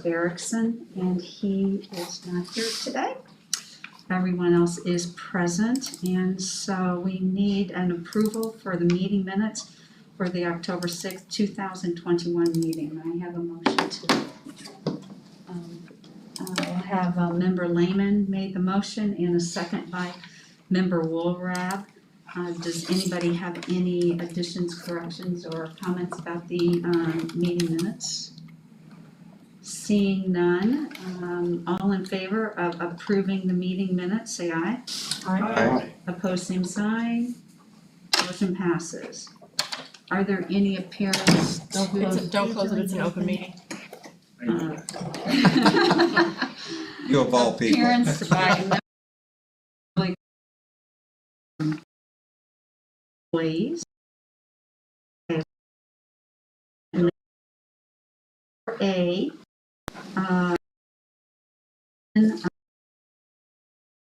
Erickson, and he is not here today. Everyone else is present, and so we need an approval for the meeting minutes for the October 6th, 2021 meeting. I have a motion to, I'll have Member Lehman made the motion and a second by Member Woolrab. Does anybody have any additions, corrections, or comments about the meeting minutes? Seeing none, all in favor of approving the meeting minutes, say aye. Aye. Opposed, same sign. Motion passes. Are there any appearances? Don't close it, it's an open meeting. You of all people. Appearance by employees. A.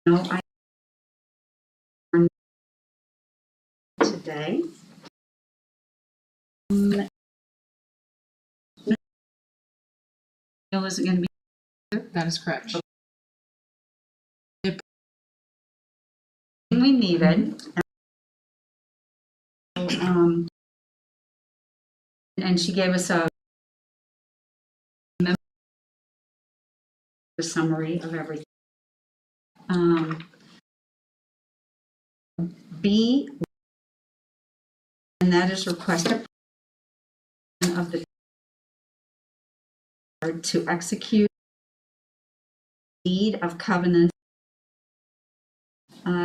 No, I today. Is it going to be? That is correct. We needed. And she gave us a summary of everything. B, and that is requested of the board to execute deed of covenant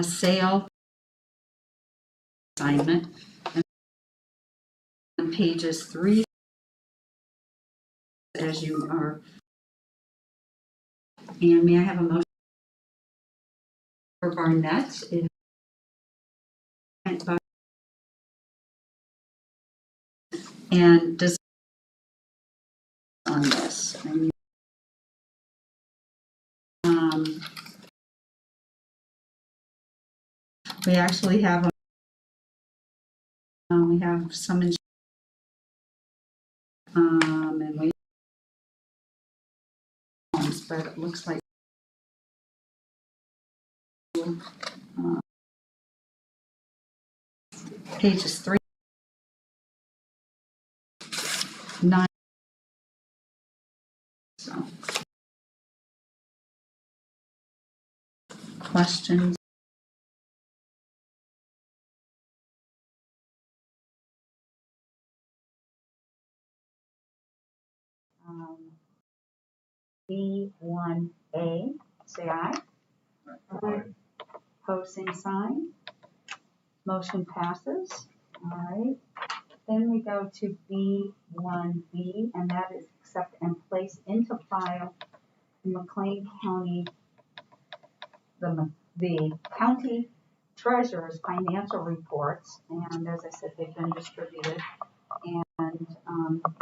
sale assignment on pages 3 as you are. And may I have a motion for Barnett? And does on this. We actually have we have some and we but it looks like pages 3, 9. So questions? B1A, say aye. Aye. Opposed, same sign. Motion passes. All right. Then we go to B1B, and that is accept and place into file in McLean County, the county treasurer's financial reports. And as I said, they've been distributed. And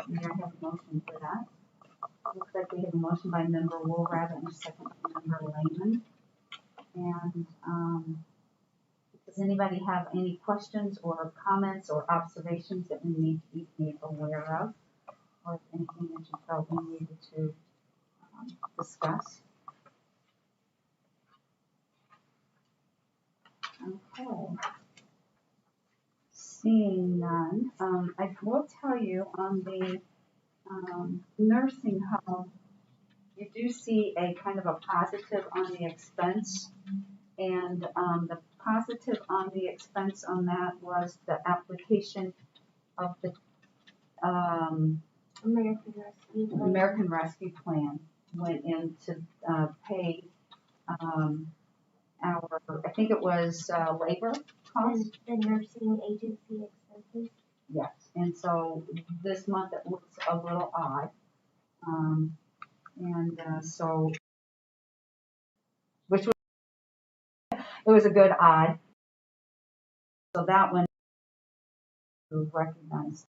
may I have a motion for that? Looks like we have a motion by Member Woolrab and a second by Member Lehman. And does anybody have any questions or comments or observations that we need to be made aware of, or anything that you felt we needed to discuss? Okay. Seeing none, I will tell you on the nursing home, you do see a kind of a positive on the expense, and the positive on the expense on that was the application of the American Rescue Plan went in to pay our, I think it was labor costs. The nursing agency expenses. Yes, and so this month it looks a little odd. So, which was, it was a good odd. So that one was recognized.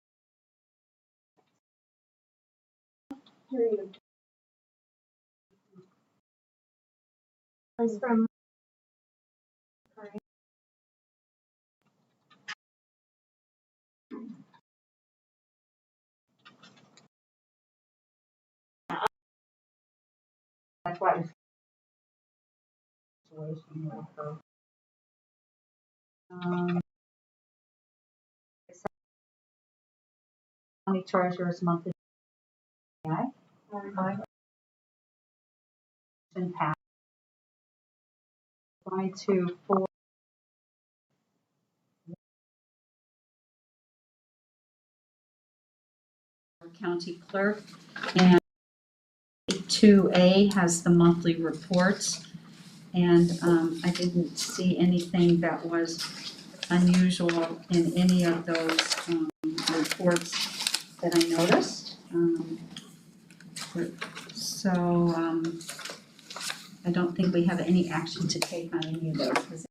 Was from That's why it's situation with her. County treasurer's monthly. And pass. Going to for county clerk, and 2A has the monthly reports, and I didn't see anything that was unusual in any of those reports that I noticed. So I don't think we have any action to take on any of those. Does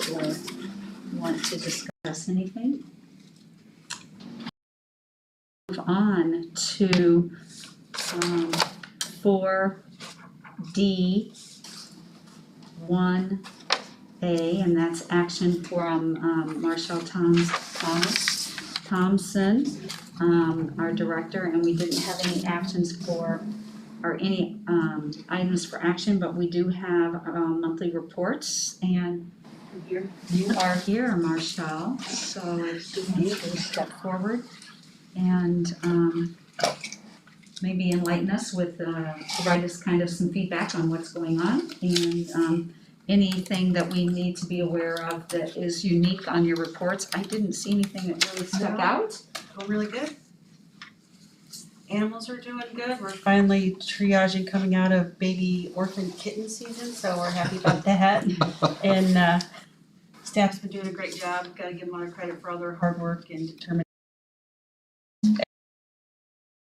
anyone want to discuss anything? Move on to 4D 1A, and that's action from Marshall Thompson, our director, and we didn't have any actions for, or any items for action, but we do have monthly reports, and you are here, Marshall, so if you want to step forward and maybe enlighten us with, provide us kind of some feedback on what's going on, and anything that we need to be aware of that is unique on your reports. I didn't see anything that really stuck out. Going really good. Animals are doing good. We're finally triaging coming out of baby orphan kitten season, so we're happy about that. And staff's been doing a great job. Got to give them a lot of credit for all their hard work and determination.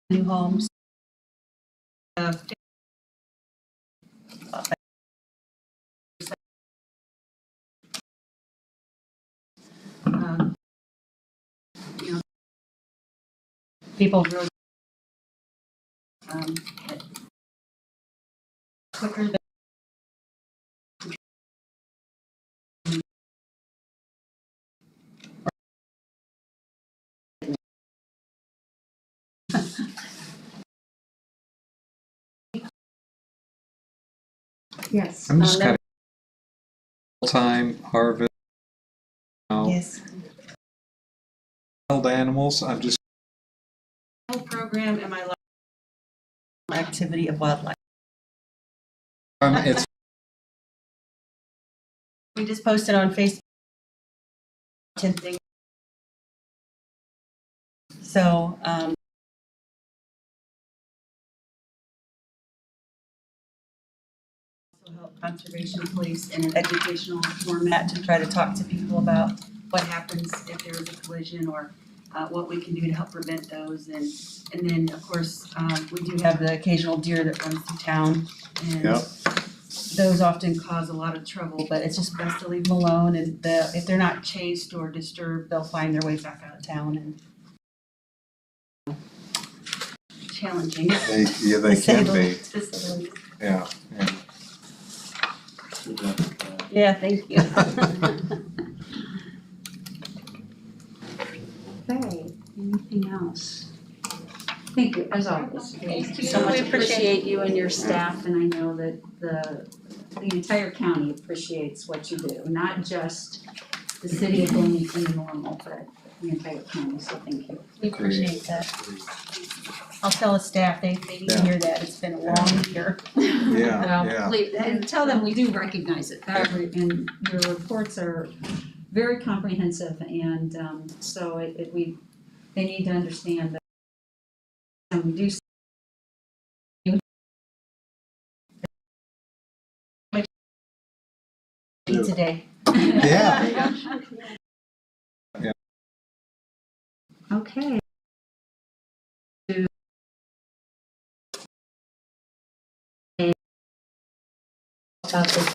New homes. You know, people really quicker than Yes. I'm just kind of full-time harvest now. yes. Wild animals. I'm just Whole program and my activity of wildlife. it's We just posted on Facebook 10 things. So also help conservation police in an educational format to try to talk to people about what happens if there is a collision, or what we can do to help prevent those. And then of course we do have the occasional deer that runs through town, and Yep. those often cause a lot of trouble, but it's just best to leave them alone, and if they're not chased or disturbed, they'll find their way back out of town. And challenging. they to say can the be. least, to say the least. Yeah. Yeah, thank you. Okay, anything else? Thank you, as always. Thank you. So much We appreciate appreciate you and your staff, and I know that the entire county appreciates what you do, not just the city of Bloomington and Normal, but the entire county, so thank you. We appreciate that. I'll tell the staff, they need to Yeah. hear that, it's been a long year. Yeah, Well, yeah. and tell them we do recognize it, and your reports are very comprehensive, and so they need to understand that we do Today. Yeah. Okay. About the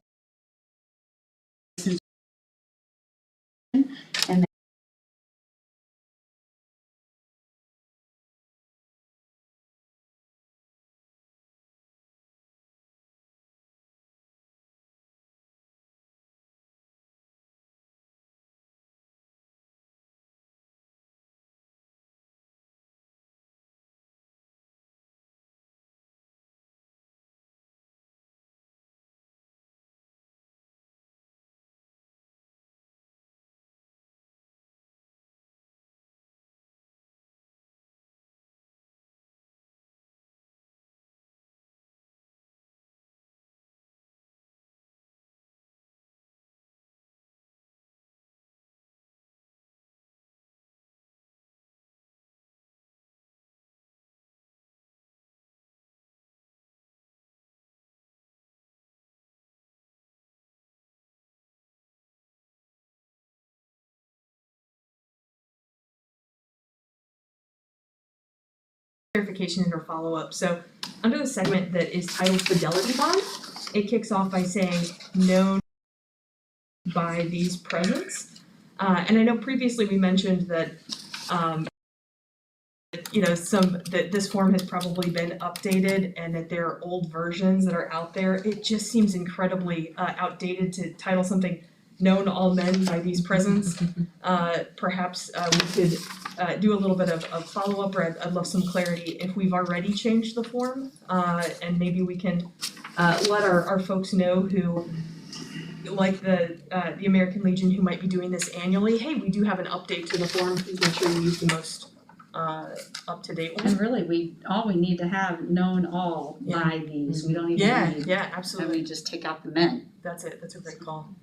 clarification and or follow-up. So under the segment that is titled Fidelity Bond, it kicks off by saying known by these presents. And I know previously we mentioned that that this form has probably been updated and that there are old versions that are out there. It just seems incredibly outdated to title something known all men by these presents. Perhaps we could do a little bit of follow-up, or I'd love some clarity if we've already changed the form. And maybe we can let our folks know who, like the American Legion, who might be doing this annually, hey, we do have an update to the form, please make sure you use the most up-to-date one. And really, all we need to have known all by these, we don't even need, Yeah, and absolutely, we just take out the men. that's it, that's a great call.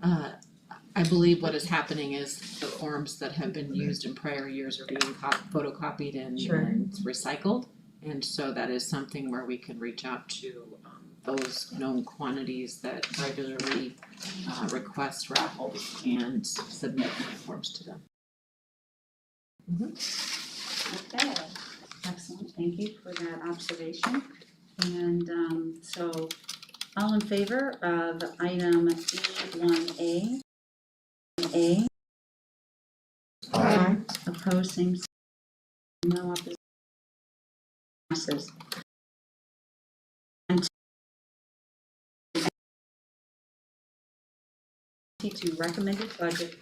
I believe what is happening is the forms that have been used in prior years are being photocopied and Sure. recycled. And so that is something where we can reach out to those known quantities that regularly request raffles and submit forms to them. Okay, excellent, thank you for that observation. And so, all in favor of item E1A? Opposed, same sign. No opposition. Passes. And to recommended budget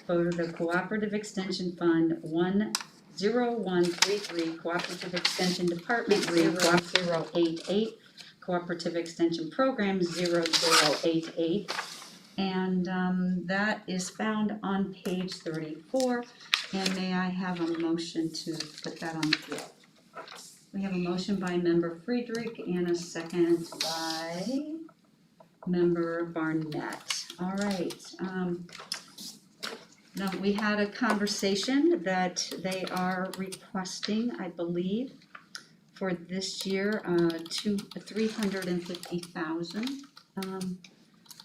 for the Cooperative Extension Fund 10133, Cooperative Extension Department 0088, Cooperative Extension Program 0088. And that is found on page 34. And may I have a motion to put that on the floor? We have a motion by Member Friedrich and a second by Member Barnett. All right. Now, we had a conversation that they are requesting, I believe, for this year, $350,000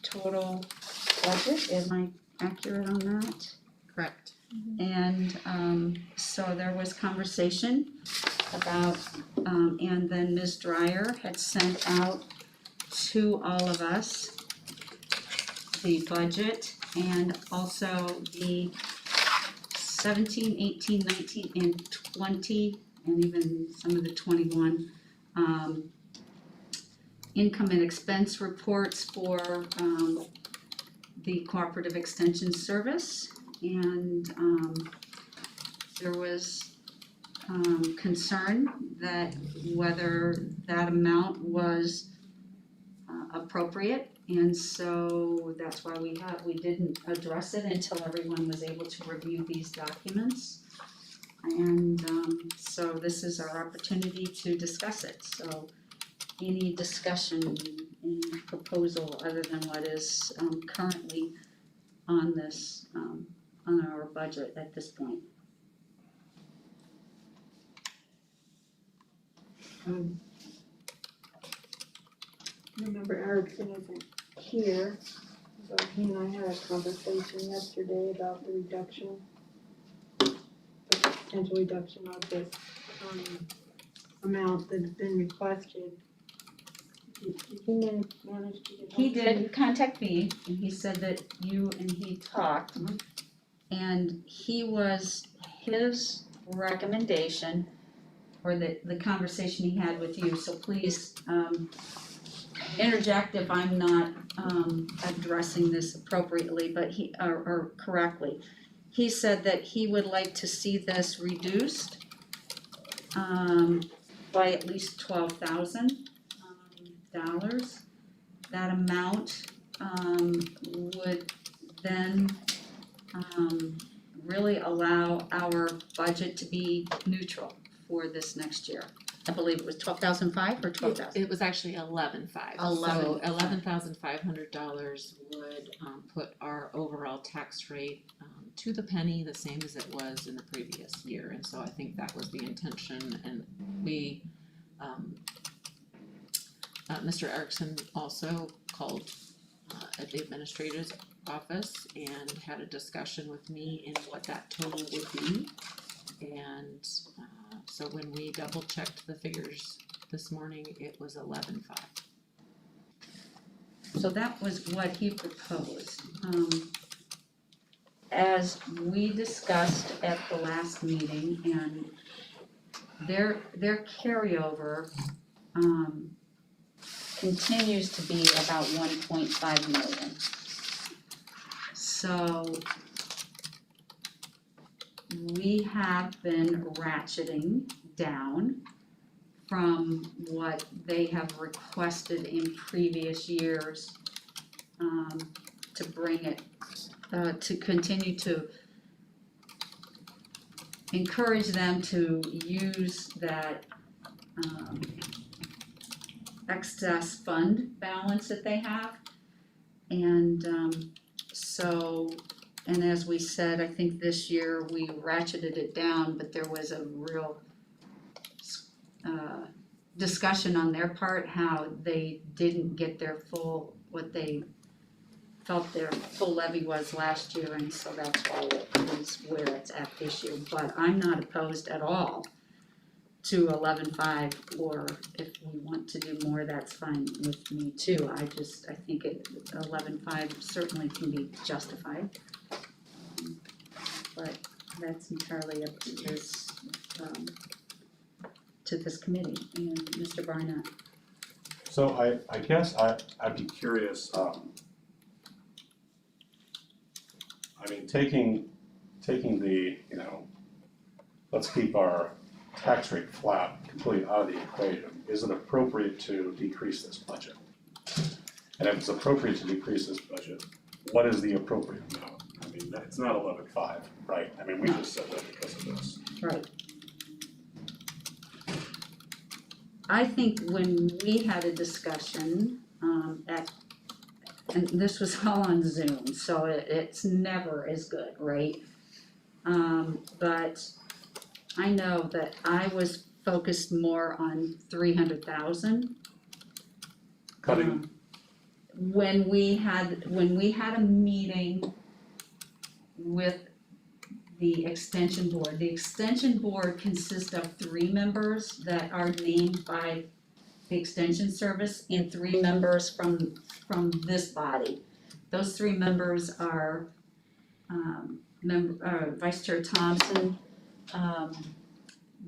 total budget. Am I accurate on that? Correct. And so there was conversation about, and then Ms. Dryer had sent out to all of us the budget and also the 17, 18, 19, and 20, and even some of the 21 income and expense reports for the Cooperative Extension Service. And there was concern that whether that amount was appropriate, and so that's why we didn't address it until everyone was able to review these documents. And so this is our opportunity to discuss it. So any discussion, any proposal other than what is currently on this, on our budget at this point? Remember Erickson isn't here, but he and I had a conversation yesterday about the reduction, the potential reduction of this amount that's been requested. Did he manage to get? He did contact me, and he said that you and he talked, and his recommendation, or the conversation he had with you, so please interject if I'm not addressing this appropriately, but or correctly. He said that he would like to see this reduced by at least $12,000. That amount would then really allow our budget to be neutral for this next year. I believe it was 12,500 or 12,000? It was actually 11,500. So $11,500 would put our overall tax rate to the penny, the same as it was in the previous year. And so I think that was the intention. And we, Mr. Erickson also called at the administrator's office and had a discussion with me in what that total would be. And So when we double checked the figures this morning, it was 11.5. So that was what he proposed. As we discussed at the last meeting, and their carryover, continues to be about 1.5 million. So we have been ratcheting down from what they have requested in previous years, to bring it, to continue to encourage them to use that excess fund balance that they have. And and as we said, I think this year we ratcheted it down, but there was a real discussion on their part how they didn't get their full, what they felt their full levy was last year, and so that's why it is where it's at this year. But I'm not opposed at all to 11.5, or if we want to do more, that's fine with me too. I think 11.5 certainly can be justified. But that's entirely up to this committee and Mr. Barnett. So I guess I'd be curious, I mean, taking the, let's keep our tax rate flat completely out of the equation, is it appropriate to decrease this budget? And if it's appropriate to decrease this budget, what is the appropriate amount? I mean, it's not 11.5, right? I mean, we just said that because of this. Right. I think when we had a discussion and this was all on Zoom, so it's never as good, right? But I know that I was focused more on 300,000. Cutting, When we had a meeting with the extension board consists of 3 members that are named by the extension service and 3 members from this body. Those 3 members are Vice Chair Thompson,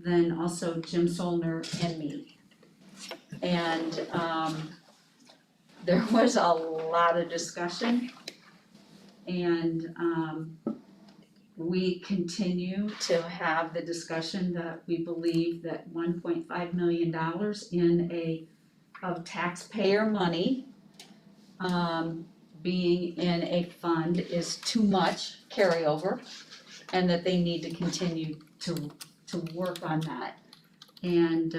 then also Jim Solner and me. And there was a lot of discussion, and we continue to have the discussion that we believe that $1.5 million of taxpayer money being in a fund is too much carryover, and that they need to continue to work on that. And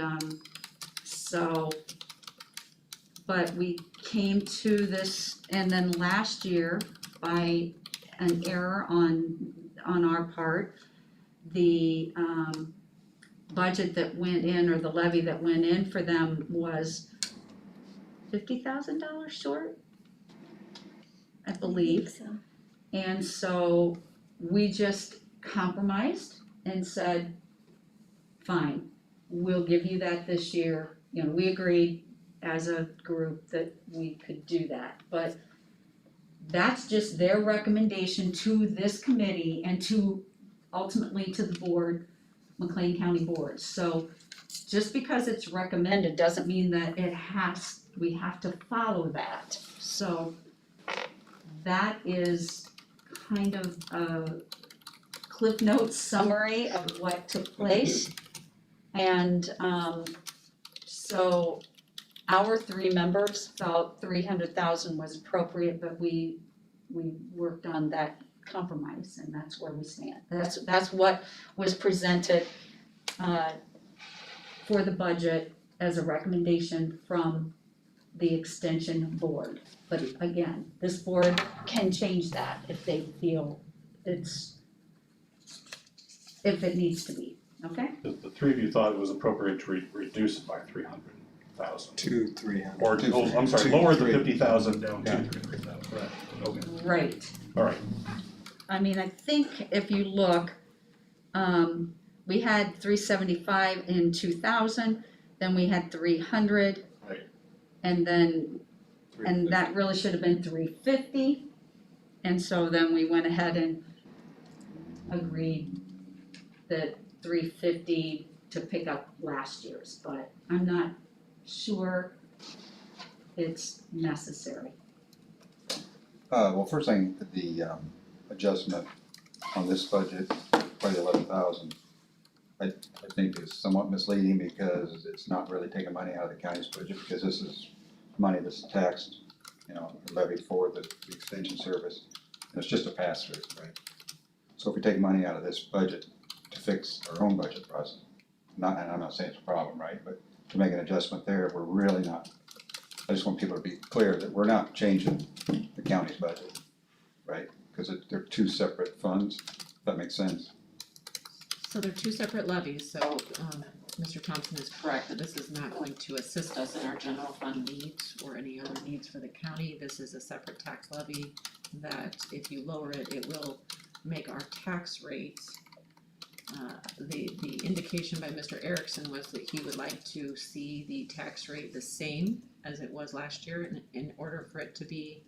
but we came to this, and then last year, by an error on our part, the budget that went in, or the levy that went in for them, was $50,000 short, I believe. So. And so we just compromised and said, fine, we'll give you that this year. We agreed as a group that we could do that, but that's just their recommendation to this committee and ultimately to the board, McLean County Board. So just because it's recommended doesn't mean that we have to follow that. So that is kind of a Cliff Notes summary of what took place. And so our 3 members felt 300,000 was appropriate, but we worked on that compromise, and that's where we stand. That's what was presented for the budget as a recommendation from the extension board. But again, this board can change that if they feel if it needs to be, okay? the 3 of you thought it was appropriate to reduce it by 300,000. 2,300. Or, I'm sorry, lower the 2,300. 50,000 down to Yeah. 300,000, right, okay, Right. all right. I mean, I think if you look, we had 375 in 2000, then we had 300. Right. And then, and that really should have been 350. And so then we went ahead and agreed that 350 to pick up last year's, but I'm not sure it's necessary. Well, first thing, the adjustment on this budget, by the 11,000, I think is somewhat misleading because it's not really taking money out of the county's budget, because this is money that's taxed, levied for the extension service, and it's just a pass-through, right? So if we take money out of this budget to fix our own budget process, and I'm not saying it's a problem, right, but to make an adjustment there, we're really not. I just want people to be clear that we're not changing the county's budget, right? Because they're two separate funds, if that makes sense. So they're two separate levies, so Mr. Thompson is correct that this is not going to assist us in our general fund needs or any other needs for the county. This is a separate tax levy that if you lower it, it will make our tax rates. The indication by Mr. Erickson was that he would like to see the tax rate the same as it was last year. In order for it to be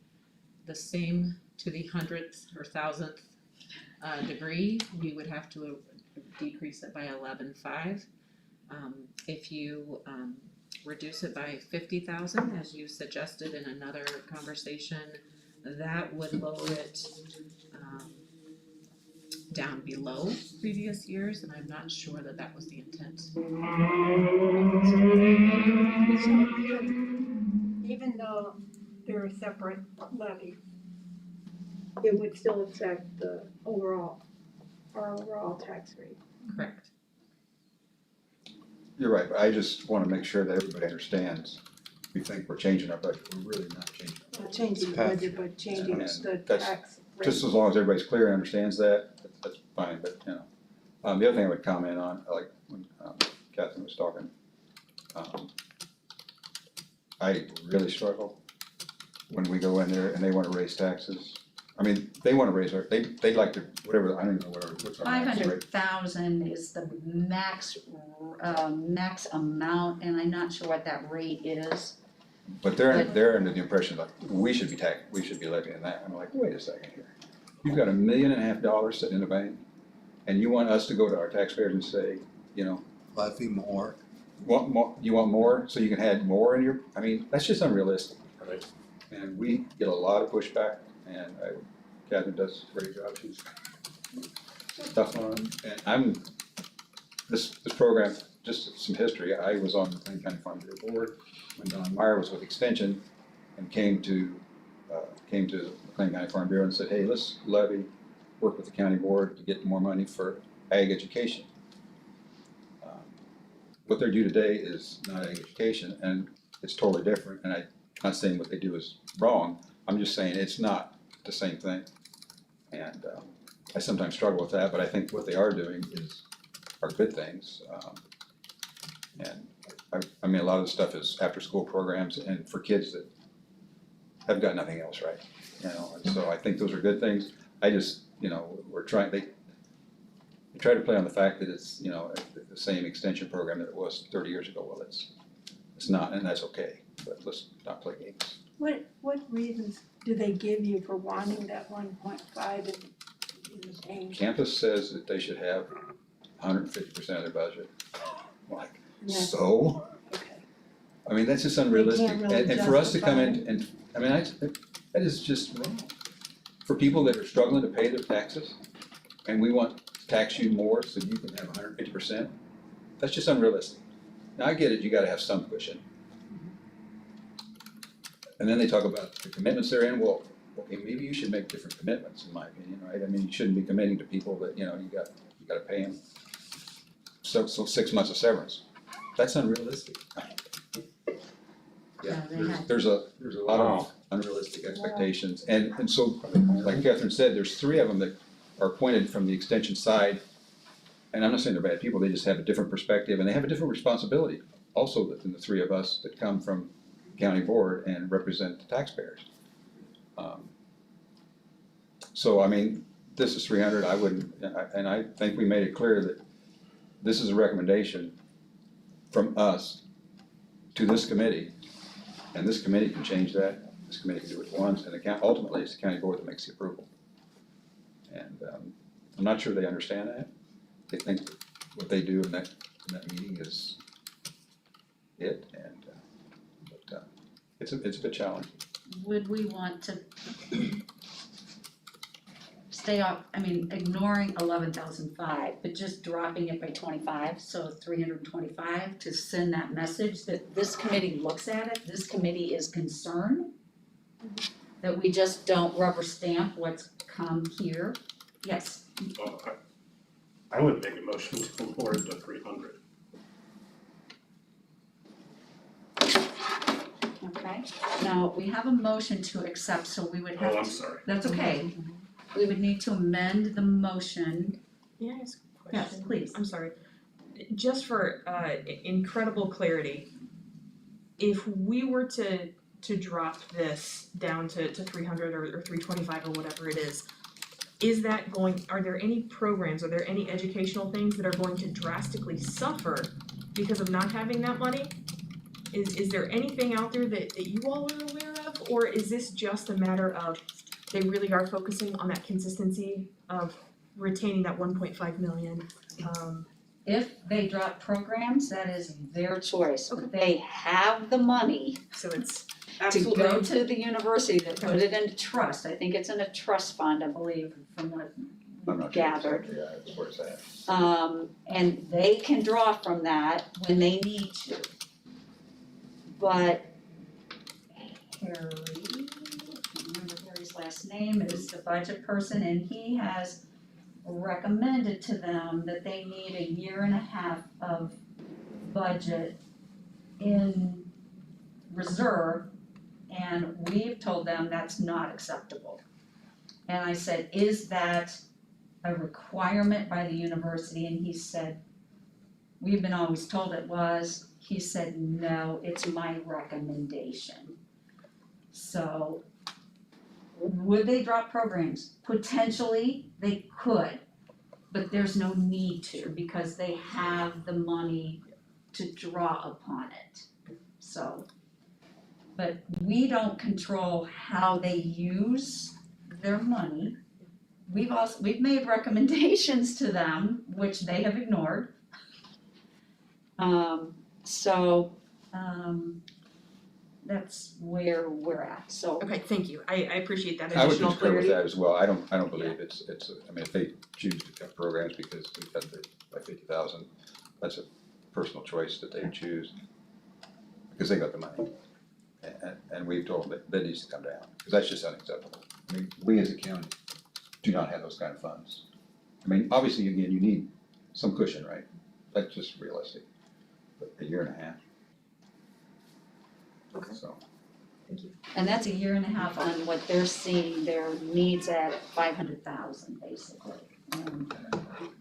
the same to the 100th or 1000th degree, we would have to decrease it by 11.5. If you reduce it by 50,000, as you suggested in another conversation, that would lower it down below previous years, and I'm not sure that that was the intent. So even though they're a separate levy, it would still affect our overall tax rate. Correct. You're right, but I just want to make sure that everybody understands. We think we're changing our budget, we're really not changing. Not changing the budget, but changing And the that's tax rate. Just as long as everybody's clear and understands that, that's fine, but, the other thing I would comment on, like when Catherine was talking, I really struggle when we go in there and they want to raise taxes. I mean, they want to raise they'd like to, whatever, I don't even know what's our max rate. 500,000 is the max amount, and I'm not sure what that rate is. But they're under the impression that we should be levying that. I'm like, wait a second here. You've got $1.5 million sitting in the bank, and you want us to go to our taxpayers and say, levy more. you want more, so you can add more in your, I mean, that's just unrealistic. Right. And we get a lot of pushback, and Catherine does a great job, she's tough on, and this program, just some history, I was on the McLean County Farm Bureau Board when Don Meyer was with Extension, and came to McLean County Farm Bureau and said, hey, let's work with the county board to get more money for ag education. What they're due today is not ag education, and it's totally different, and I'm not saying what they do is wrong, I'm just saying it's not the same thing. And I sometimes struggle with that, but I think what they are doing are good things. And I mean, a lot of the stuff is after-school programs and for kids that have got nothing else, right? And so I think those are good things. I just, we're trying, they try to play on the fact that it's, the same extension program that it was 30 years ago. Well, it's not, and that's okay, but let's not play games. What reasons do they give you for wanting that 1.5 in the bank? Campus says that they should have 150% of their budget. Like, Yeah. so? Okay. I mean, that's just unrealistic. They can't really And for us to come justify in and, I mean, that is just wrong. For people that are struggling to pay their taxes, and we want to tax you more so you can have 150%, that's just unrealistic. Now, I get it, you gotta have some cushion. And then they talk about the commitments they're in. Well, okay, maybe you should make different commitments, in my opinion, right? I mean, you shouldn't be committing to people that, you gotta pay them. So 6 months of severance, that's unrealistic. Yeah, there's a lot of unrealistic expectations, and so, like Catherine said, there's 3 of them that are appointed from the extension side, and I'm not saying they're bad people, they just have a different perspective, and they have a different responsibility also than the 3 of us that come from the county board and represent the taxpayers. So, I mean, this is 300, I wouldn't, and I think we made it clear that this is a recommendation from us to this committee, and this committee can change that, this committee can do it once, and ultimately, it's the county board that makes the approval. And, I'm not sure they understand that. They think that what they do in that meeting is it, and, but, it's a bit challenging. Would we want to stay off, ignoring 11,005, but just dropping it by 25, so 325, to send that message that this committee looks at it, this committee is concerned, that we just don't rubber stamp what's come here? Yes, Well, I would make a motion to award the 300. okay. Now, we have a motion to accept, so we would have Oh, I'm to, sorry. that's okay. We would need to amend the motion. May I ask a Yes, question? please. I'm sorry. Just for incredible clarity, if we were to drop this down to 300 or 325 or whatever it is that are there any programs, are there any educational things that are going to drastically suffer because of not having that money? Is there anything out there that you all are aware of, or is this just a matter of they really are focusing on that consistency of retaining that 1.5 million? If they drop programs, that is their choice. They have the money So it's to go absolutely, to the university to put it into trust. I think it's in a trust fund, I believe, from what I'm not sure gathered. exactly, that's where it's at. And they can draw from that when they need to. But Harry, I can't remember Harry's last name, is the budget person, and he has recommended to them that they need 1.5 years of budget in reserve, and we've told them that's not acceptable. And I said, is that a requirement by the university? And he said, we've been always told it was. He said, no, it's my recommendation. So, would they drop programs? Potentially, they could, but there's no need to because they have the money to draw upon it. So, but we don't control how they use their money. We've made recommendations to them, which they have ignored. That's where we're at, so. okay, thank you. I appreciate that I would additional concur with clarity. that as well. I don't believe it's, if they choose to cut programs because we cut it by 50,000, that's a personal choice that they choose. Because they got the money. And we've told them that needs to come down, because that's just unacceptable. We as a county do not have those kind of funds. Obviously, again, you need some cushion, right? That's just realistic. But 1.5 years. Okay. So. And that's 1.5 years on what they're seeing their needs at 500,000 basically,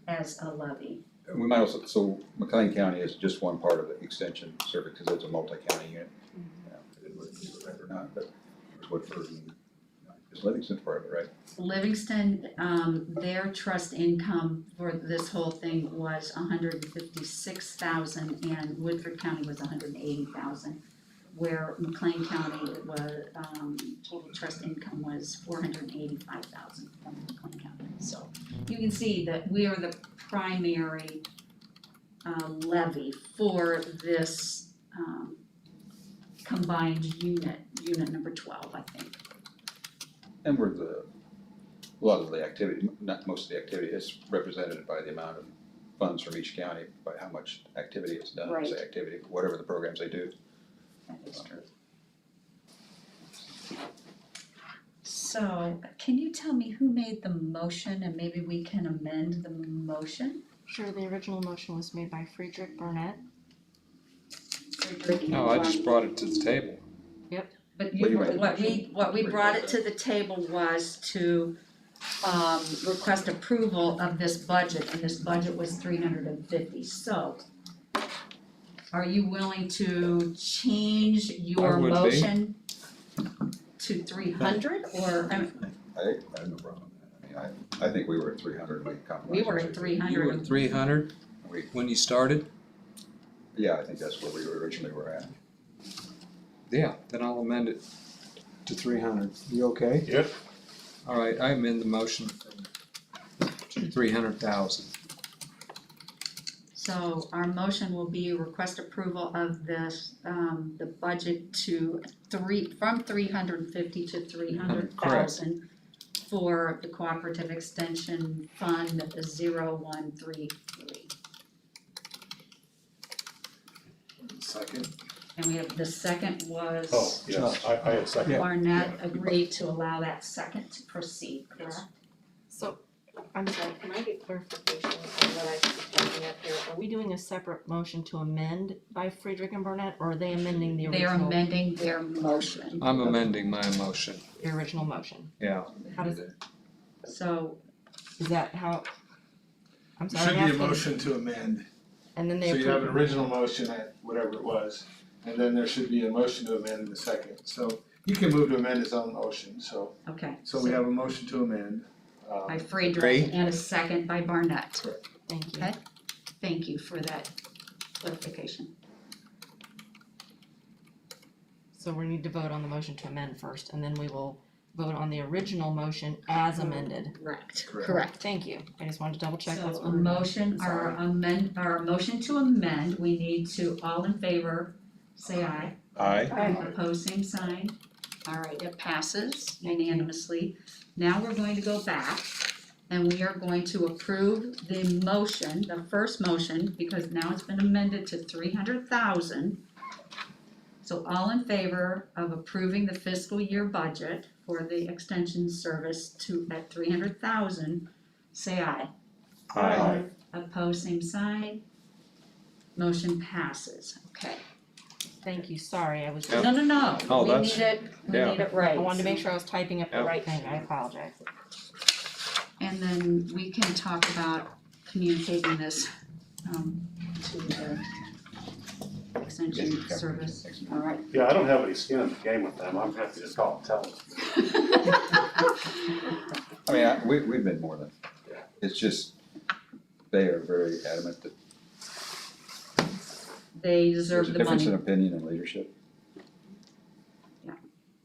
as a levy. We might also, so McLean County is just one part of the extension circuit, because it's a multi-county unit. It would be right or not, but it's Woodford and, is Livingston part of it, right? Livingston, their trust income for this whole thing was 156,000 and Woodford County was 180,000. Where McLean County was, total trust income was 485,000 from McLean County. So you can see that we are the primary levy for this combined unit number 12, I think. And we're a lot of the activity, not most of the activity, is represented by the amount of funds from each county, by how much activity it's done, Right. say activity, whatever the programs they do. That is true. So, can you tell me who made the motion and maybe we can amend the motion? Sure, the original motion was made by Friedrich Burnett. No, I just brought it to the table. But Well, you made the what we brought it to the table was to request approval of this budget, and this budget was 350, so are you willing to change your I would be. motion to 300, or, I have no problem with that. I think we were at 300 and we compromised. we were at You 300. were 300? when you started? Yeah, I think that's where we originally were at. Yeah, then I'll amend it to 300. You okay? Yep. All right, I amend the motion to 300,000. So our motion will be request approval of this, the budget to from 350 to 300,000 for the Cooperative Extension Fund 0133. Second. And we have, the second was. Oh, yes, I had second. Barnett agreed to allow that second to proceed, correct? So, I'm sorry, can I get clarification on what I keep typing up here? Are we doing a separate motion to amend by Friedrich and Burnett, or are they amending the They're original? amending their motion. I'm amending my motion. The original motion. Yeah. How does it, So is that how? I'm There sorry, should I'm be a asking. motion to amend. And then they So you have an approve. original motion at whatever it was, and then there should be a motion to amend in the second. So you can move to amend his own motion, so okay. we have a motion to amend. By Friedrich and a second by Barnett. Thank you. Okay. Thank you for that clarification. So we need to vote on the motion to amend first, and then we will vote on the original motion as amended. Correct. Thank you. I just wanted to double check. So that's a what we're doing. motion, our motion to amend, we need to, all in favor, say aye. Aye. Opposed, same sign. All right, it passes unanimously. Now we're going to go back and we are going to approve the motion, the first motion, because now it's been amended to 300,000. So all in favor of approving the fiscal year budget for the extension service at 300,000, say aye. Aye. Opposed, same sign. Motion passes, okay. Thank you, sorry, I was. Yep. No, Oh, we that's- need it, yeah. right. I wanted to make sure I was typing up the Yep. right thing, I apologize. And then we can talk about communicating this, to the extension service, all right? Yeah, I don't have any skin in the game with them, I'm happy to just call and tell them. I mean, we've been more than, it's just, they are very adamant that They there's deserve a the difference in money. opinion and leadership.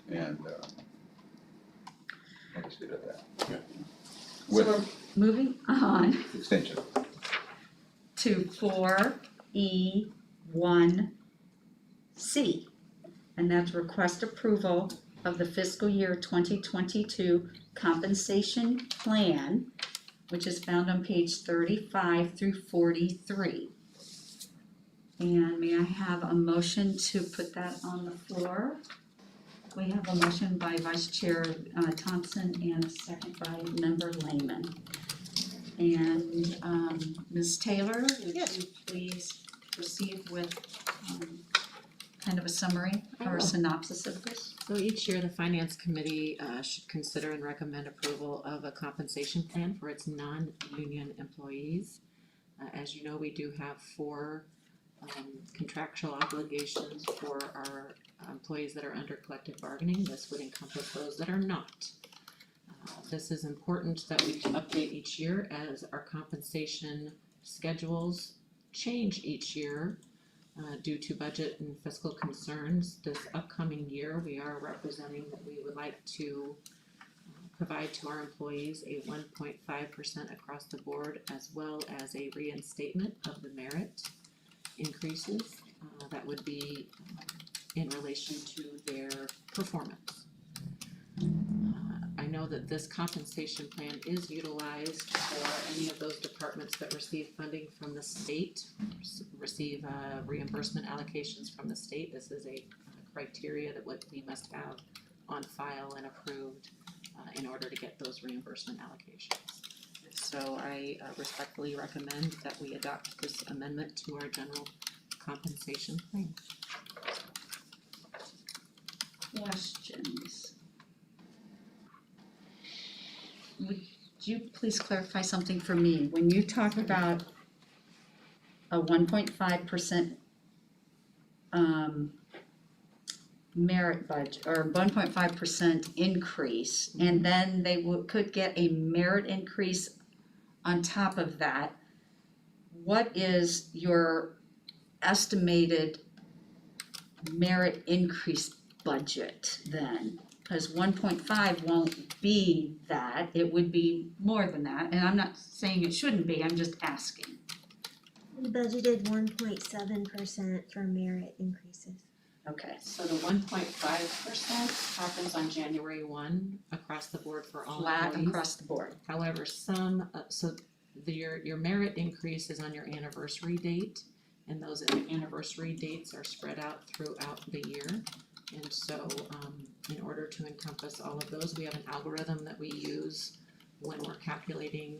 Yeah. And, I'll just leave it at that. Yeah. So With we're moving on extension. to 4E1C. And that's request approval of the fiscal year 2022 compensation plan, which is found on page 35 through 43. And may I have a motion to put that on the floor? We have a motion by Vice Chair Thompson and a second by Member Lehman. And Ms. Taylor, would you please proceed with kind of a summary I or a will. synopsis of this? So each year, the Finance Committee should consider and recommend approval of a compensation plan for its non-union employees. As you know, we do have 4 contractual obligations for our employees that are under collective bargaining. This would encompass those that are not. This is important that we update each year as our compensation schedules change each year due to budget and fiscal concerns. This upcoming year, we are representing that we would like to provide to our employees a 1.5% across the board, as well as a reinstatement of the merit increases that would be in relation to their performance. I know that this compensation plan is utilized for any of those departments that receive funding from the state, receive reimbursement allocations from the state. This is a criteria that we must have on file and approved in order to get those reimbursement allocations. So I respectfully recommend that we adopt this amendment to our general compensation plan. Questions? Would you please clarify something for me? When you talk about a 1.5% merit budget, or 1.5% increase, and then they could get a merit increase on top of that, what is your estimated merit increase budget then? Because 1.5 won't be that, it would be more than that, and I'm not saying it shouldn't be, I'm just asking. We budgeted 1.7% for merit increases. Okay, So the 1.5% happens on January 1 across the board for all flat employees. across the board. However, your merit increase is on your anniversary date, and those anniversary dates are spread out throughout the year. And so, in order to encompass all of those, we have an algorithm that we use when we're calculating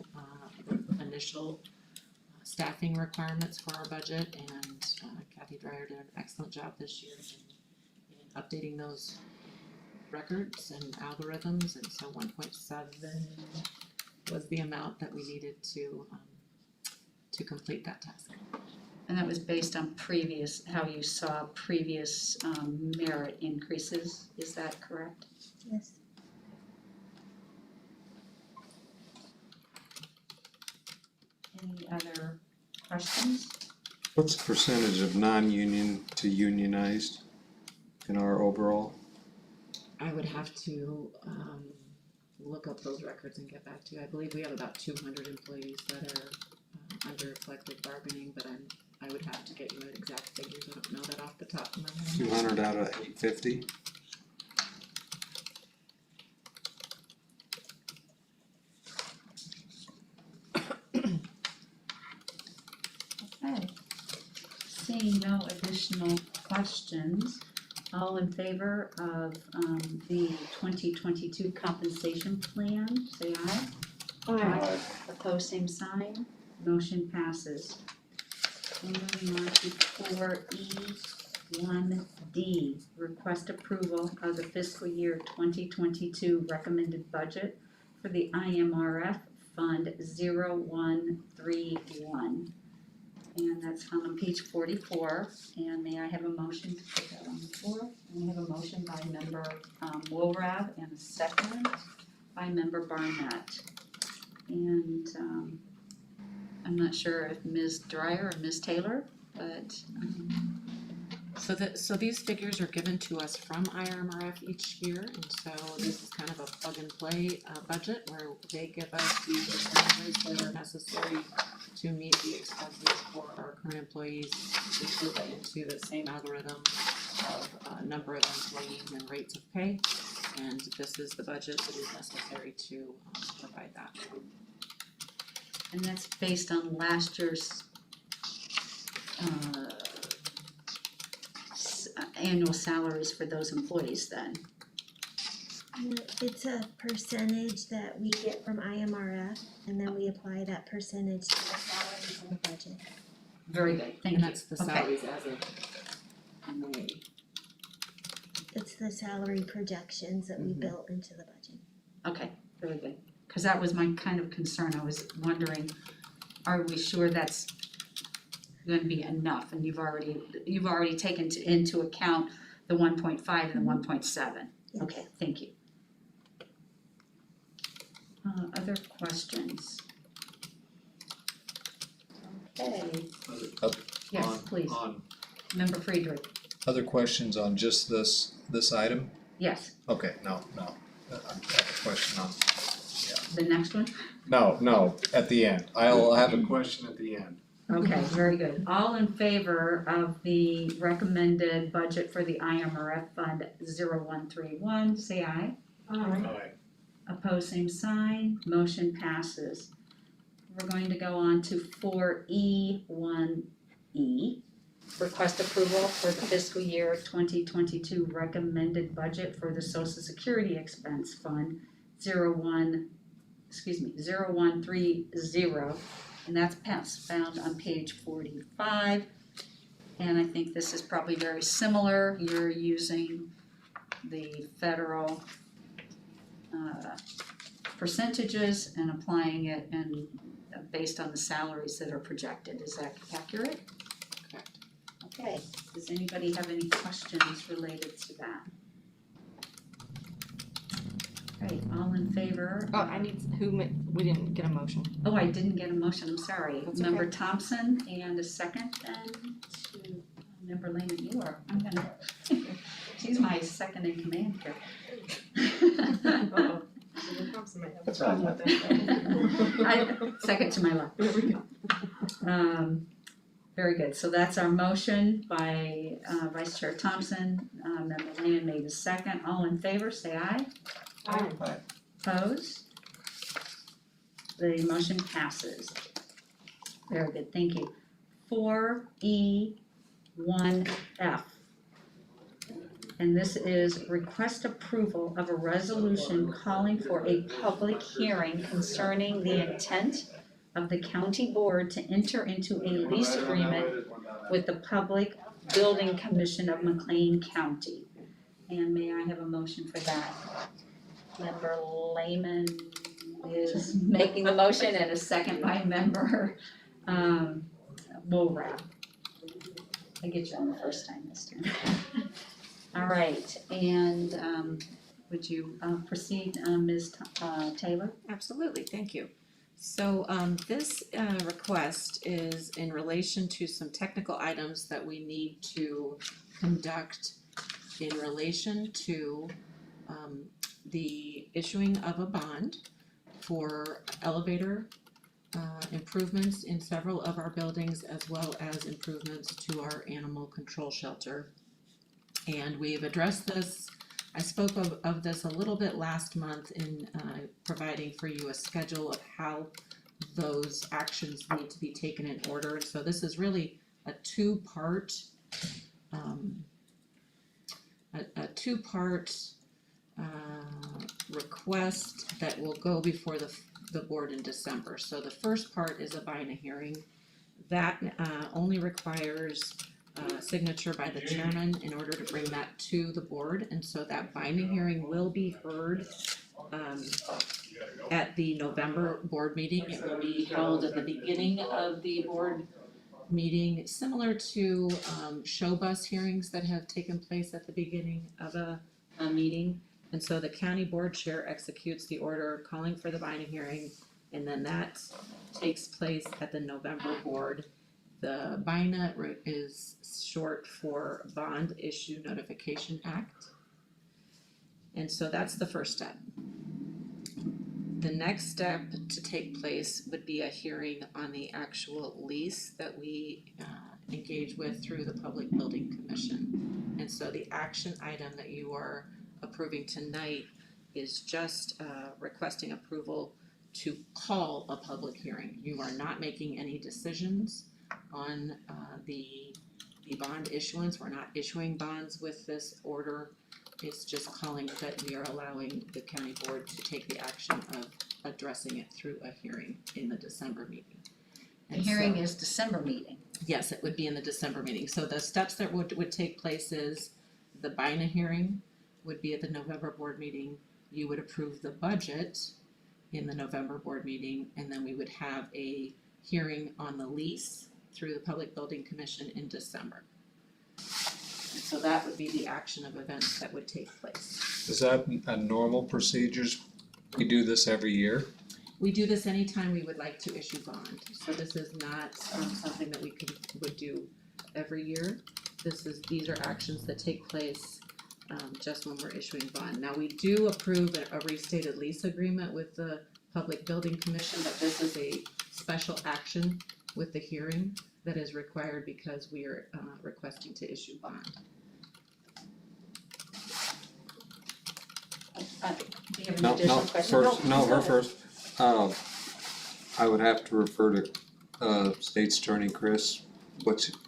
the initial staffing requirements for our budget, and Kathy Dreyer did an excellent job this year in updating those records and algorithms, and so 1.7 was the amount that we needed to complete that task. And that was based on how you saw previous merit increases, is that correct? Yes. Any other questions? What's the percentage of non-union to unionized in our overall? I would have to look up those records and get back to you. I believe we have about 200 employees that are under collective bargaining, but I would have to get you exact figures. I don't know that off the top of my head. 200 out of 850? Okay. Seeing no additional questions, all in favor of the 2022 compensation plan, say aye. Aye. Opposed, same sign. Motion passes. We're moving on to 4E1D, request approval of the fiscal year 2022 recommended budget for the IMRF Fund 0131. And that's found on page 44, and may I have a motion to put that on the floor? And we have a motion by member Woolrav and a second by member Barnett. And I'm not sure if Ms. Dreyer or Ms. Taylor, but So these figures are given to us from IMRF each year, and so this is kind of a plug and play budget where they give us the percentages that are necessary to meet the expenses for our current employees. We put that into the same algorithm of number of employees and rates of pay, and this is the budget that is necessary to provide that. and that's based on last year's annual salaries for those employees then. It's a percentage that we get from IMRF, and then we apply that percentage to the salaries in the budget. Very good, thank And you. that's the Okay. salaries as of May. It's the salary projections that we built into the budget. Okay, very good, cause that was my kind of concern, I was wondering, are we sure that's gonna be enough? And you've already taken into account the 1.5 and the 1.7. Yes. Okay, thank you. Other questions? Okay, yes, please, Member Friedrich, Other questions on just this item? yes, Okay, no. I have a question on, the next one? no, at the end. I'll have a question at the end. Okay, very good. All in favor of the recommended budget for the IMRF Fund 0131, say aye. Aye. Opposed, same sign. Motion passes. We're going to go on to 4E1E. Request approval for the fiscal year 2022 recommended budget for the Social Security Expense Fund 0130. And that's found on page 45. And I think this is probably very similar. You're using the federal percentages and applying it and based on the salaries that are projected. Is that accurate? Correct. Okay, does anybody have any questions related to that? Right, all in favor? Oh, I need, we didn't get a motion. Oh, I didn't get a motion, I'm sorry. That's Member okay. Thompson, and a second then to Member Lehman, you are, I'm gonna, she's my second in command here. Uh-oh. Member Thompson might have a problem with that. Second to my left. There we go. Very good, so that's our motion by Vice Chair Thompson, Member Lehman made a second, all in favor, say aye. Aye. Opposed? The motion passes. Very good, thank you. 4E1F. And this is request approval of a resolution calling for a public hearing concerning the intent of the county board to enter into a lease agreement with the Public Building Commission of McLean County. And may I have a motion for that? Member Lehman is making the motion and a second by Member Wolrath. I get you on the first time this time. All right, and would you proceed, Ms. Taylor? Absolutely, thank you. So this request is in relation to some technical items that we need to conduct in relation to the issuing of a bond for elevator improvements in several of our buildings, as well as improvements to our animal control shelter. And we've addressed this, I spoke of this a little bit last month in providing for you a schedule of how those actions need to be taken in order. And so this is really a two-part request that will go before the board in December. So the first part is a buying a hearing. That only requires signature by the chairman in order to bring that to the board, and so that binding hearing will be heard at the November board meeting. It will be held at the beginning of the board meeting, similar to show bus hearings that have taken place at the beginning of a meeting. And so the county board chair executes the order calling for the binding hearing, and then that takes place at the November board. The BINA is short for Bond Issue Notification Act. And so that's the first step. The next step to take place would be a hearing on the actual lease that we engage with through the Public Building Commission. And so the action item that you are approving tonight is just requesting approval to call a public hearing. You are not making any decisions on the bond issuance. We're not issuing bonds with this order. It's just calling that we are allowing the county board to take the action of addressing it through a hearing in the December meeting. The hearing is December meeting. Yes, it would be in the December meeting. So the steps that would take place is the BINA hearing would be at the November board meeting. You would approve the budget in the November board meeting, and then we would have a hearing on the lease through the Public Building Commission in December. And so that would be the action of events that would take place. Is that a normal procedures? We do this every year? We do this anytime we would like to issue bond. So this is not something that we would do every year. These are actions that take place just when we're issuing bond. Now, we do approve a restated lease agreement with the Public Building Commission, but this is a special action with the hearing that is required because we are requesting to issue bond. Do you have an additional question? Her first. I would have to refer to State's Attorney Chris.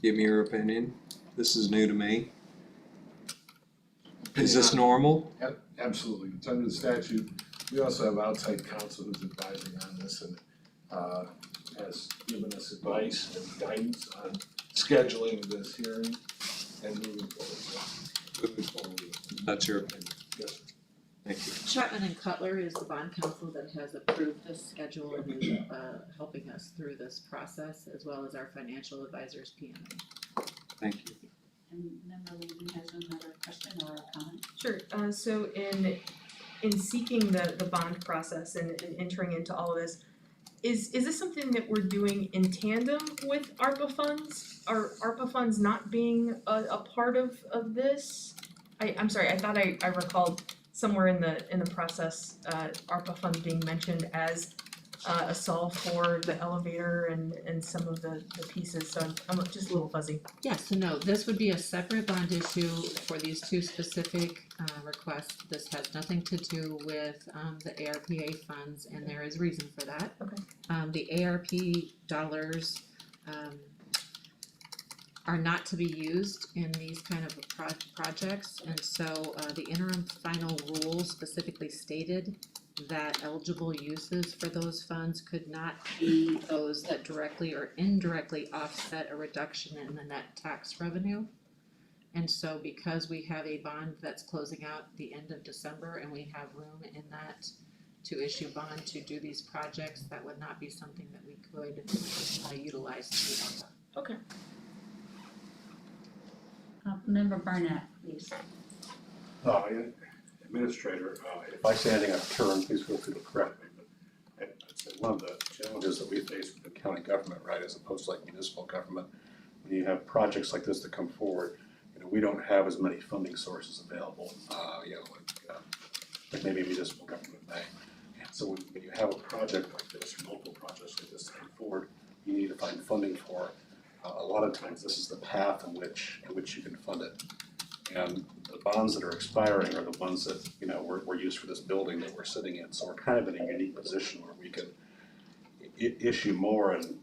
Give me your opinion. This is new to me. Is this normal? Absolutely, it's under the statute. We also have outside counsel who's advising on this and has given us advice and guidance on scheduling this hearing and moving forward. That's your opinion. Yes, sir. Thank you. Chapman and Cutler is the bond counsel that has approved this schedule and is helping us through this process, as well as our financial advisors, PMA. Thank you. And Member Levy has another question or a comment? Sure, so in in seeking the bond process and entering into all of this, is this something that we're doing in tandem with ARPA funds? Are ARPA funds not being a part of this? I'm sorry, I thought I recalled somewhere in the process, ARPA funds being mentioned as a solve for the elevator and some of the pieces, so I'm just a little fuzzy. Yeah, so no, this would be a separate bond issue for these two specific requests. This has nothing to do with the ARPA funds, and there is reason for that. Okay. The ARP dollars are not to be used in these kind of projects, and so the interim final rule specifically stated that eligible uses for those funds could not be those that directly or indirectly offset a reduction in the net tax revenue. And so because we have a bond that's closing out the end of December and we have room in that to issue bond to do these projects, that would not be something that we could utilize to do that. Okay. Member Barnett, please. Administrator, if I say anything out of turn, please feel free to correct me, but I'd say one of the challenges that we face with the county government, right, as opposed to like municipal government, when you have projects like this that come forward, we don't have as many funding sources available, like maybe municipal government may. And so when you have a project like this, or multiple projects like this that come forward, you need to find funding for. A lot of times, this is the path in which you can fund it. And the bonds that are expiring are the ones that, were used for this building that we're sitting in. So we're kind of in a unique position where we can issue more and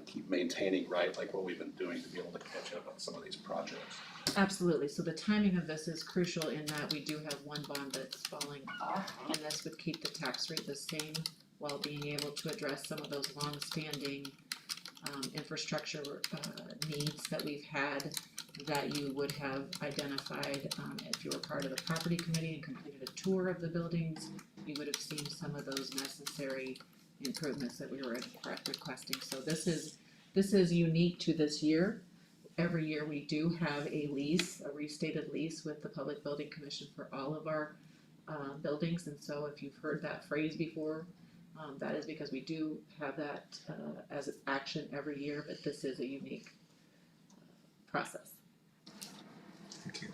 keep maintaining, right, like what we've been doing to be able to catch up on some of these projects. Absolutely, so the timing of this is crucial in that we do have one bond that's falling off, and this would keep the tax rate the same while being able to address some of those long-standing infrastructure needs that we've had that you would have identified if you were part of the property committee and completed a tour of the buildings. You would have seen some of those necessary improvements that we were requesting. So this is unique to this year. Every year we do have a lease, a restated lease with the Public Building Commission for all of our buildings, and so if you've heard that phrase before, that is because we do have that as an action every year, but this is a unique process. Thank you.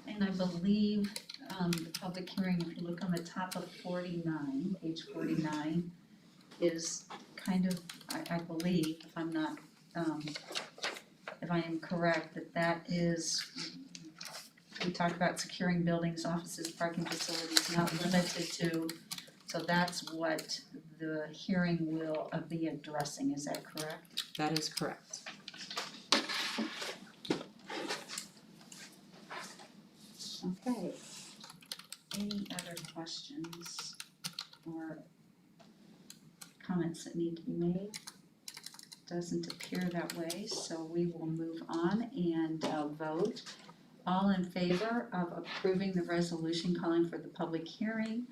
And I believe the public hearing, if you look on the top of 49, page 49, is kind of, I believe, if I'm not, if I am correct, that is, we talk about securing buildings, offices, parking facilities, not limited to, so that's what the hearing will be addressing, is that correct? That is correct. Okay. Any other questions or comments that need to be made? Doesn't appear that way, so we will move on and vote. All in favor of approving the resolution calling for the public hearing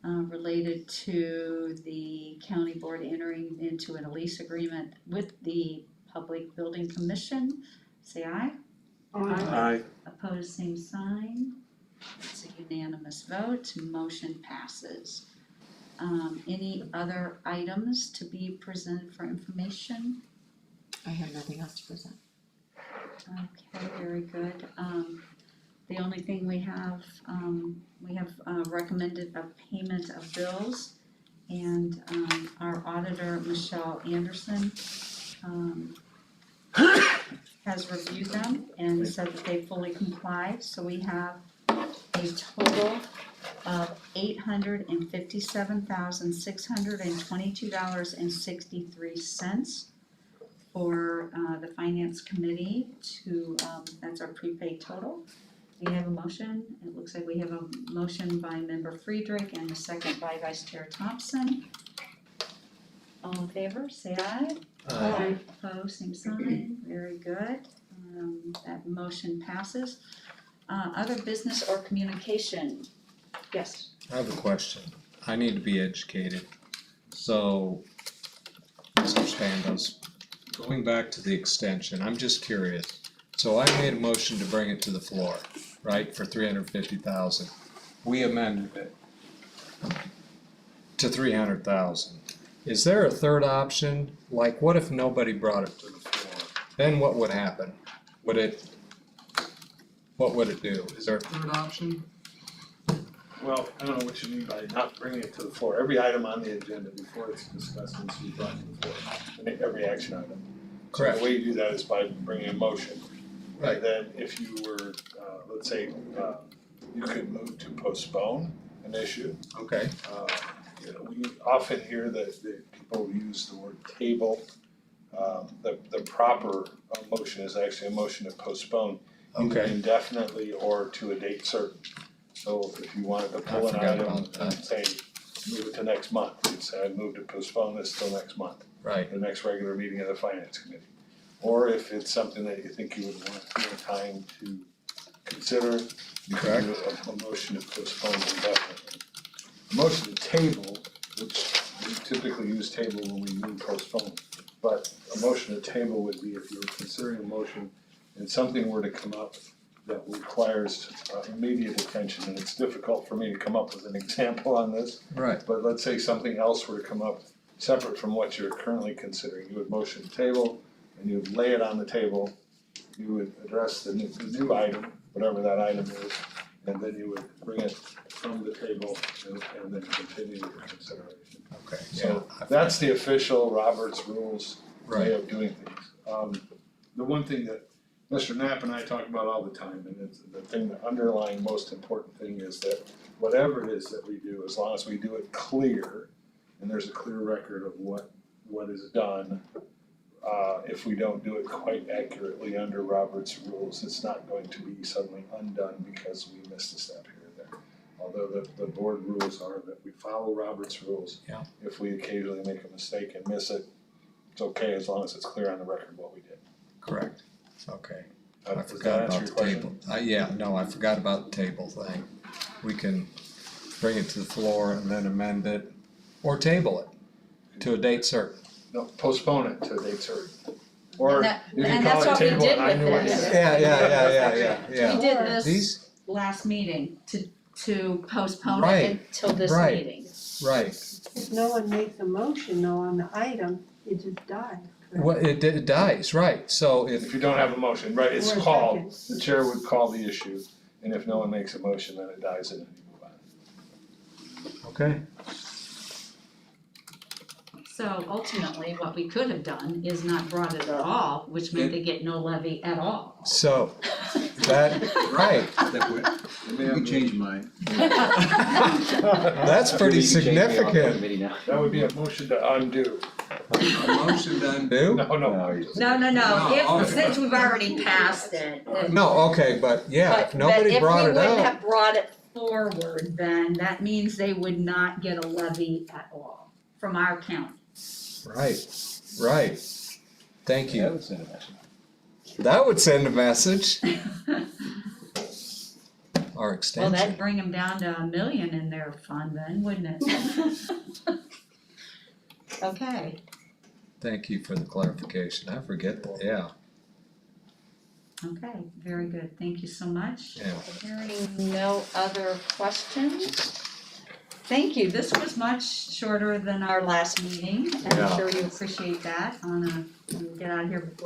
related to the county board entering into a lease agreement with the Public Building Commission, say aye. Aye. Opposed, same sign. It's a unanimous vote, motion passes. Any other items to be presented for information? I have nothing else to present. Okay, very good. The only thing we have recommended a payment of bills, and our auditor, Michelle Anderson, has reviewed them and said that they fully comply, so we have a total of $857,622.63 for the finance committee to, that's our prepaid total. We have a motion, it looks like we have a motion by member Friedrich and a second by Vice Chair Thompson. All in favor, say aye. Aye. Opposed, same sign, very good, that motion passes. Other business or communication? Yes. I have a question. I need to be educated. So, Mr. Spandos, going back to the extension, I'm just curious. So I made a motion to bring it to the floor, right, for $350,000. we amended it to 300,000. Is there a third option? Like, what if nobody brought it to the floor? Then what would happen? What would it do? Is there a third option? Well, I don't know what you mean by not bringing it to the floor. Every item on the agenda before it's discussed needs to be brought to the floor, and every action item. Correct. So the way you do that is by bringing a motion. Right. And then if you were, let's say, you could move to postpone an issue. Okay. You know, we often hear that people use the word table. The proper motion is actually a motion to postpone either Okay. indefinitely or to a date certain. So if you wanted to pull an forgot item about that. and say, move it to next month, you'd say, I'd move to postpone this till next month, Right. the next regular meeting of the finance committee. Or if it's something that you think you would want more time to consider, you can do a motion to postpone indefinitely. A motion to table, which we typically use table when we mean postpone, but a motion to table would be if you're considering a motion and something were to come up that requires immediate attention, and it's difficult for me to come up with an example on this. Right. But let's say something else were to come up separate from what you're currently considering, you would motion to table, and you would lay it on the table, you would address the new item, whatever that item is, and then you would bring it from the table and then continue your consideration. Okay. So that's the official Robert's Rules way Right. of doing things. The one thing that Mr. Knapp and I talk about all the time, and it's the thing, the underlying most important thing is that whatever it is that we do, as long as we do it clear, and there's a clear record of what is done, if we don't do it quite accurately under Robert's Rules, it's not going to be suddenly undone because we missed a step here or there. Although the board rules are that we follow Robert's Rules. Yeah. If we occasionally make a mistake and miss it, it's okay as long as it's clear on the record what we did. Correct. Okay. I Does that forgot answer about your the question? table. I forgot about the table thing. We can bring it to the floor and then amend it, or table it to a date certain. No, postpone it to a date certain. Or And that- you can and call that's it what we table did and I with knew what you this. said. Yeah. We did this These, last meeting to postpone Right, it until this right. meeting. right. If no one makes a motion though on the item, it just dies. correct? Well, it dies, right. So If you don't have a motion, right, it's Or a called, second. the chair would call the issue, and if no one makes a motion, then it dies and then you move on. Okay. So ultimately, what we could have done is not brought it at all, which meant they get no levy at all. So that, right. You changed mine. That's pretty significant. That would be a motion to undo. A motion to undo? No, No, No, if, okay. since we've already passed it. No, okay, but yeah, if But nobody brought it if we wouldn't up, have brought it forward, then that means they would not get a levy at all from our county. right. Thank you. That would send a message. That would send a message. Our Well, extension. that'd bring them down to $1 million in their fund then, wouldn't it? Okay, Thank you for the clarification. I forget that, yeah. okay, very good, thank you so much. Yeah. Hearing no other questions? Thank you, this was much shorter than our last meeting, and Yeah. I'm sure you appreciate that on a, when you get out here before